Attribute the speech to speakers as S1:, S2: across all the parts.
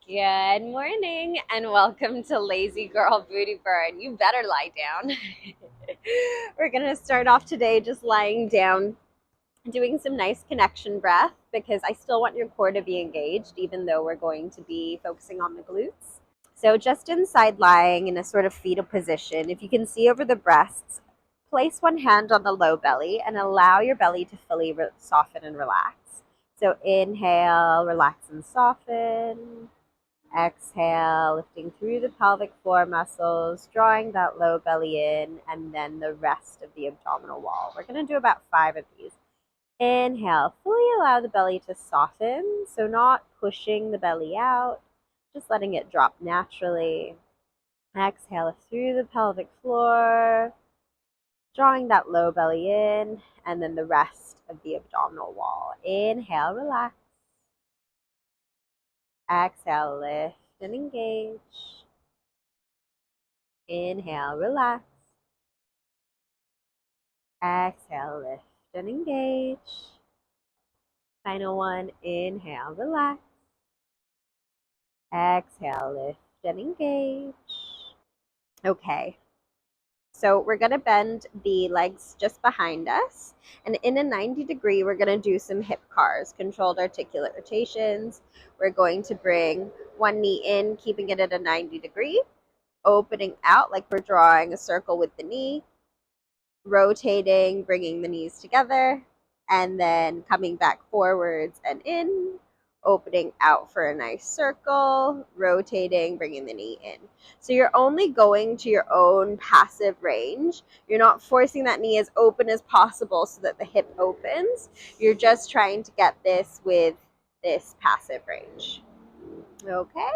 S1: Good morning and welcome to Lazy Girl Booty Burn. You better lie down. We're going to start off today just lying down, doing some nice connection breath because I still want your core to be engaged even though we're going to be focusing on the glutes. So just inside lying in a sort of fetal position, if you can see over the breasts, place one hand on the low belly and allow your belly to fully soften and relax. So inhale, relax and soften. Exhale, lifting through the pelvic floor muscles, drawing that low belly in, and then the rest of the abdominal wall. We're going to do about 5 of these. Inhale, fully allow the belly to soften, so not pushing the belly out, just letting it drop naturally. Exhale through the pelvic floor, drawing that low belly in, and then the rest of the abdominal wall. Inhale, relax. Exhale, lift and engage. Inhale, relax. Exhale, lift and engage. Final one, inhale, relax. Exhale, lift and engage. Okay, so we're going to bend the legs just behind us. And in a 90-degree, we're going to do some hip cars, controlled articulate rotations. We're going to bring one knee in, keeping it at a 90-degree, opening out like we're drawing a circle with the knee, rotating, bringing the knees together, and then coming back forwards and in, opening out for a nice circle, rotating, bringing the knee in. So you're only going to your own passive range. You're not forcing that knee as open as possible so that the hip opens. You're just trying to get this with this passive range. Okay?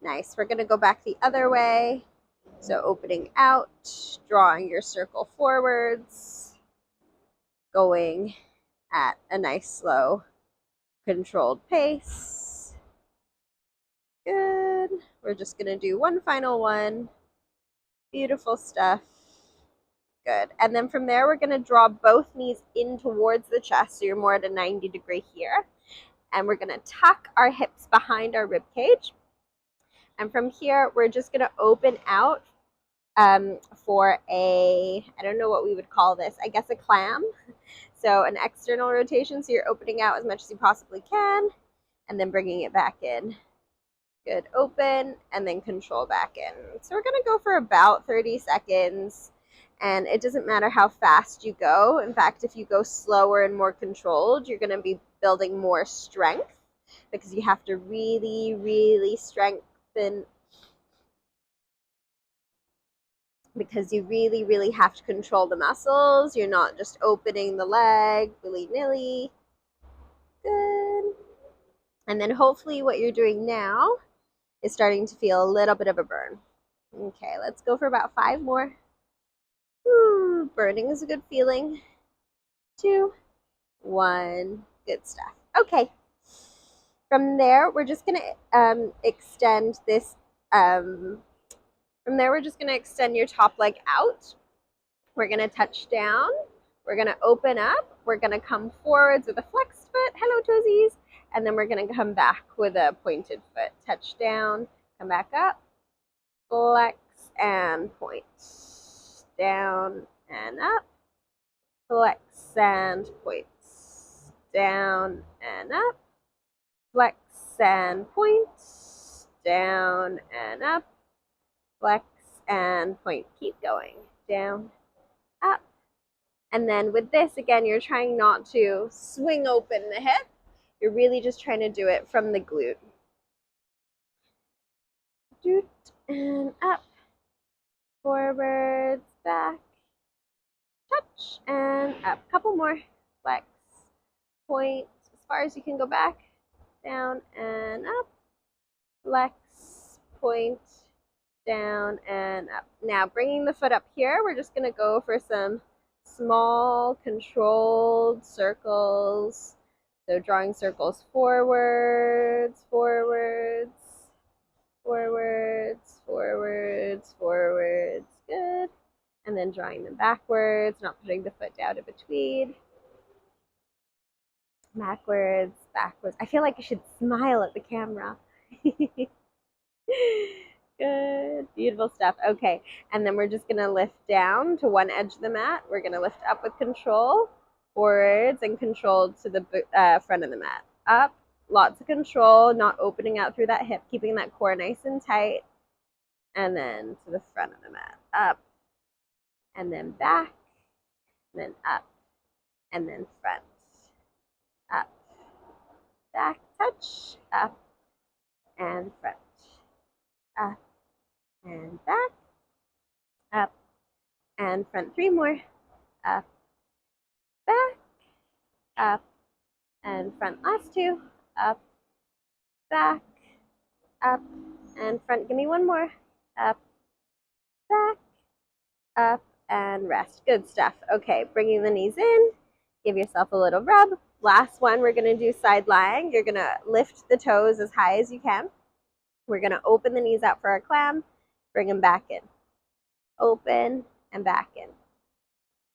S1: Nice. We're going to go back the other way. So opening out, drawing your circle forwards, going at a nice slow controlled pace. Good. We're just going to do one final one. Beautiful stuff. Good. And then from there, we're going to draw both knees in towards the chest, so you're more at a 90-degree here. And we're going to tuck our hips behind our rib cage. And from here, we're just going to open out for a, I don't know what we would call this, I guess a clam. So an external rotation, so you're opening out as much as you possibly can, and then bringing it back in. Good, open, and then control back in. So we're gonna go for about 30 seconds, and it doesn't matter how fast you go. In fact, if you go slower and more controlled, you're gonna be building more strength because you have to really, really strengthen, because you really, really have to control the muscles. You're not just opening the leg willy-nilly. Good. And then hopefully what you're doing now is starting to feel a little bit of a burn. Okay, let's go for about 5 more. Ooh, burning is a good feeling. 2, 1, good stuff. Okay, from there, we're just gonna extend this, from there, we're just gonna extend your top leg out. We're gonna touch down. We're gonna open up. We're gonna come forwards with a flexed foot. Hello, toesies. And then we're gonna come back with a pointed foot. Touch down, come back up, flex and point. Down and up, flex and point. Down and up, flex and point. Down and up, flex and point. Keep going. Down, up. And then with this, again, you're trying not to swing open the hip. You're really just trying to do it from the glute. Doot and up, forwards, back, touch, and up. Couple more. Flex, point, as far as you can go back, down and up, flex, point, down and up. Now bringing the foot up here, we're just going to go for some small controlled circles. So drawing circles forwards, forwards, forwards, forwards, forwards. Good. And then drawing them backwards, not putting the foot down in between. Backwards, backwards. I feel like I should smile at the camera. Good, beautiful stuff. Okay, and then we're just gonna lift down to one edge of the mat. We're gonna lift up with control, forwards, and control to the front of the mat. Up, lots of control, not opening out through that hip, keeping that core nice and tight. And then to the front of the mat. Up, and then back, and then up, and then front. Up, back, touch, up, and front. Up, and back, up, and front. 3 more. Up, back, up, and front. Last 2. Up, back, up, and front. Give me 1 more. Up, back, up, and rest. Good stuff. Okay, bringing the knees in. Give yourself a little rub. Last one, we're going to do side lying. You're going to lift the toes as high as you can. We're going to open the knees out for a clam. Bring them back in. Open and back in.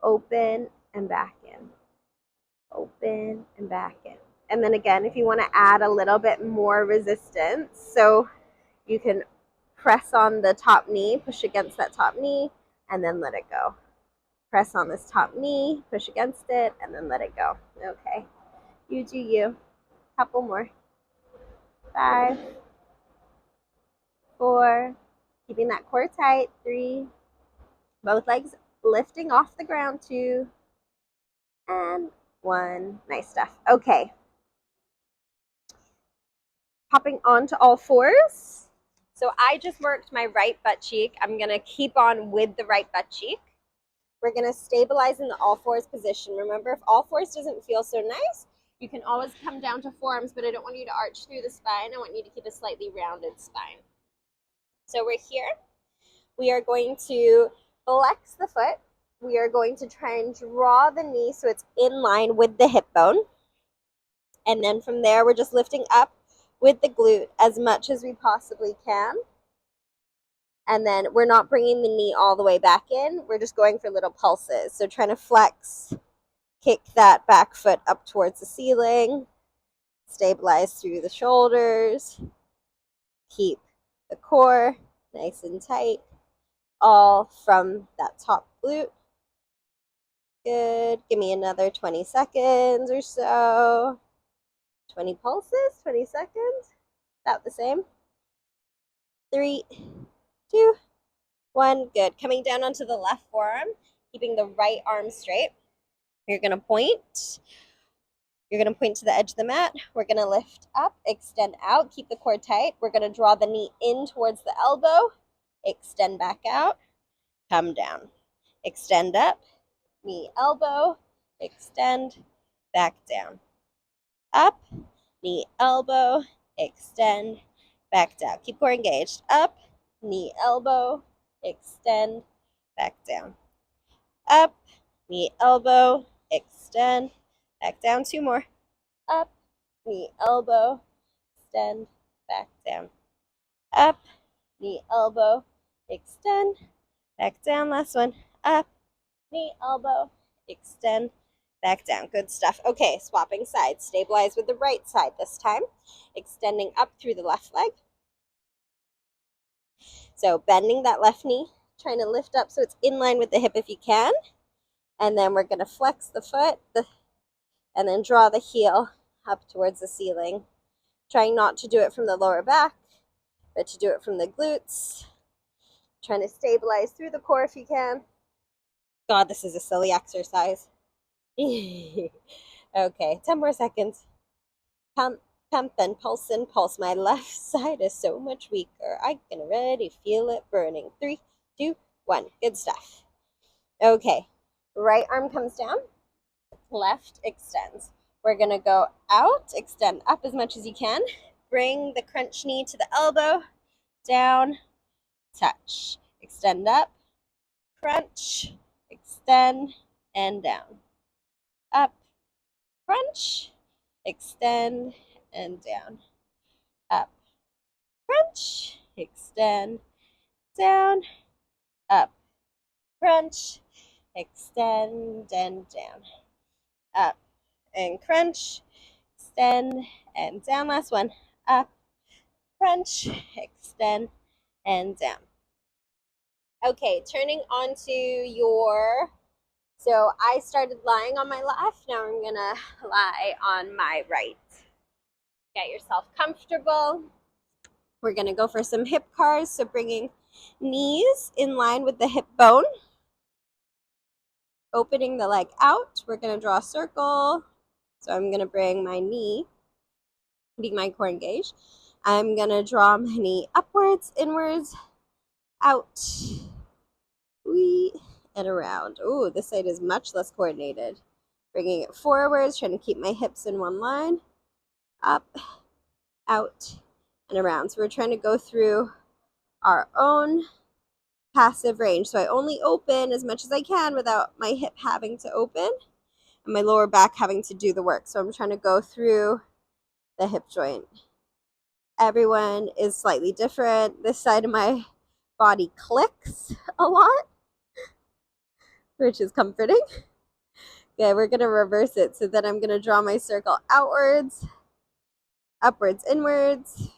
S1: Open and back in. Open and back in. And then again, if you want to add a little bit more resistance, so you can press on the top knee, push against that top knee, and then let it go. Press on this top knee, push against it, and then let it go. Okay, you do you. Couple more. 5, 4, keeping that core tight. 3, both legs lifting off the ground. 2, and 1. Nice stuff. Okay. Hopping onto all fours. So I just worked my right butt cheek. I'm going to keep on with the right butt cheek. We're going to stabilize in the all fours position. Remember, if all fours doesn't feel so nice, you can always come down to forearms, but I don't want you to arch through the spine. I want you to keep a slightly rounded spine. So we're here. We are going to flex the foot. We are going to try and draw the knee so it's in line with the hip bone. And then from there, we're just lifting up with the glute as much as we possibly can. And then we're not bringing the knee all the way back in. We're just going for little pulses. So trying to flex, kick that back foot up towards the ceiling, stabilize through the shoulders, keep the core nice and tight, all from that top glute. Good. Give me another 20 seconds or so. 20 pulses, 20 seconds. About the same. 3, 2, 1. Good. Coming down onto the left forearm, keeping the right arm straight. You're going to point. You're going to point to the edge of the mat. We're going to lift up, extend out, keep the core tight. We're going to draw the knee in towards the elbow, extend back out, come down. Extend up, knee, elbow, extend, back down. Up, knee, elbow, extend, back down. Keep core engaged. Up, knee, elbow, extend, back down. Up, knee, elbow, extend, back down. 2 more. Up, knee, elbow, extend, back down. Up, knee, elbow, extend, back down. Last one. Up, knee, elbow, extend, back down. Good stuff. Okay, swapping sides. Stabilize with the right side this time. Extending up through the left leg. So bending that left knee, trying to lift up so it's in line with the hip if you can. And then we're going to flex the foot and then draw the heel up towards the ceiling. Trying not to do it from the lower back, but to do it from the glutes. Trying to stabilize through the core if you can. God, this is a silly exercise. Okay, 10 more seconds. Pump, pump, and pulse and pulse. My left side is so much weaker. I can already feel it burning. 3, 2, 1. Good stuff. Okay, right arm comes down. Left extends. We're going to go out, extend up as much as you can. Bring the crunch knee to the elbow. Down, touch. Extend up, crunch, extend, and down. Up, crunch, extend, and down. Up, crunch, extend, down. Up, crunch, extend, and down. Up, and crunch, extend, and down. Last one. Up, crunch, extend, and down. Okay, turning onto your, so I started lying on my left, now I'm gonna lie on my right. Get yourself comfortable. We're gonna go for some hip cars, so bringing knees in line with the hip bone. Opening the leg out, we're gonna draw a circle. So I'm gonna bring my knee, being my core engaged. I'm gonna draw my knee upwards, inwards, out, and around. Ooh, this side is much less coordinated. Bringing it forwards, trying to keep my hips in one line. Up, out, and around. So we're trying to go through our own passive range. So I only open as much as I can without my hip having to open and my lower back having to do the work. So I'm trying to go through the hip joint. Everyone is slightly different. This side of my body clicks a lot, which is comforting. Okay, we're going to reverse it. So then I'm going to draw my circle outwards, upwards, inwards,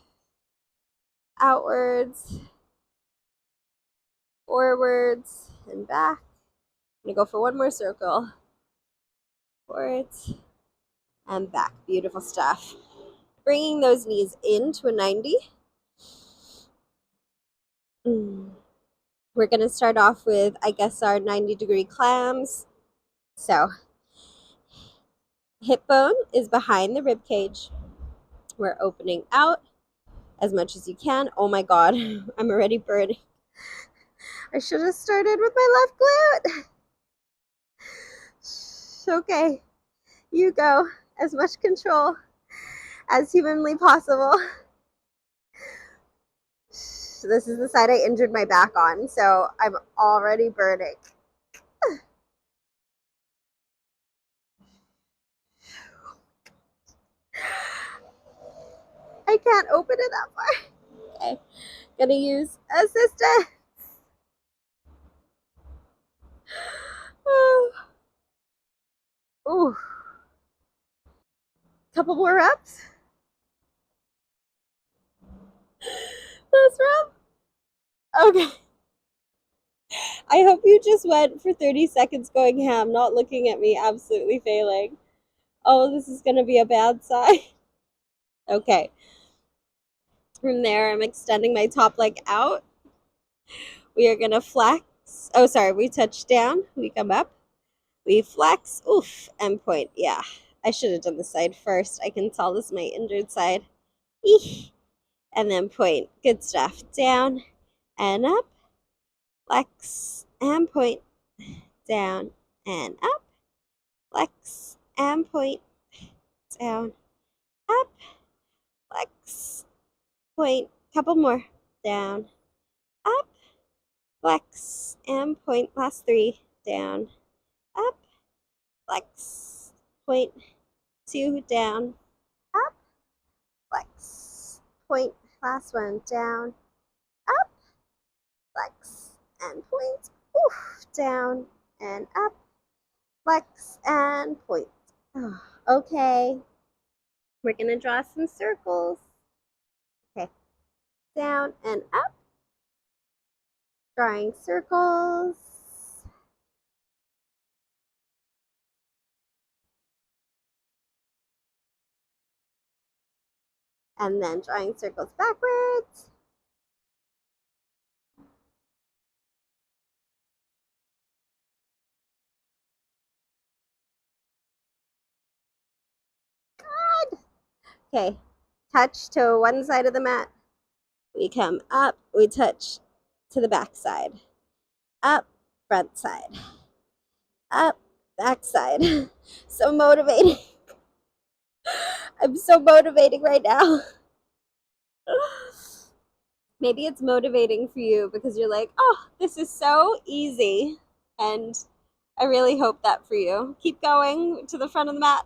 S1: outwards, forwards, and back. I'm going to go for one more circle. Forwards and back. Beautiful stuff. Bringing those knees into a 90. We're going to start off with, I guess, our 90-degree clams. So, hip bone is behind the rib cage. We're opening out as much as you can. Oh my God, I'm already burning. I should have started with my left glute. Okay, you go. As much control as humanly possible. This is the side I injured my back on, so I'm already burning. I can't open it that far. Okay, gonna use assistant. Ooh. Couple more reps. Last rep. Okay. I hope you just went for 30 seconds going ham, not looking at me, absolutely failing. Oh, this is going to be a bad sign. Okay. From there, I'm extending my top leg out. We are going to flex. Oh, sorry. We touch down. We come up. We flex. Oof. And point. Yeah. I should have done the side first. I can tell this is my injured side. Eek. And then point. Good stuff. Down and up. Flex and point. Down and up. Flex and point. Down. Up. Flex. Point. Couple more. Down. Up. Flex and point. Last 3. Down. Up. Flex. Point. 2. Down. Up. Flex. Point. Last 1. Down. Up. Flex and point. Oof. Down and up. Flex and point. Oh, okay. We're going to draw some circles. Okay. Down and up. Drawing circles. And then drawing circles backwards. Good. Okay. Touch to one side of the mat. We come up. We touch to the back side. Up, front side. Up, back side. So motivating. I'm so motivating right now. Maybe it's motivating for you because you're like, oh, this is so easy. And I really hope that for you. Keep going to the front of the mat.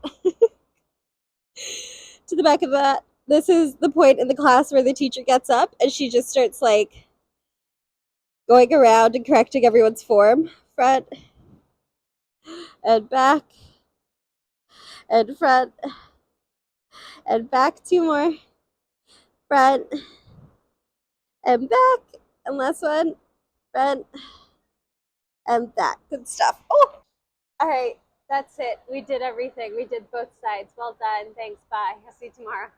S1: To the back of the mat. This is the point in the class where the teacher gets up and she just starts like going around and correcting everyone's form. Front and back and front and back. 2 more. Front and back, and last one, front and back. Good stuff. Oh, all right, that's it. We did everything. We did both sides. Well done. Thanks. Bye. I'll see you tomorrow.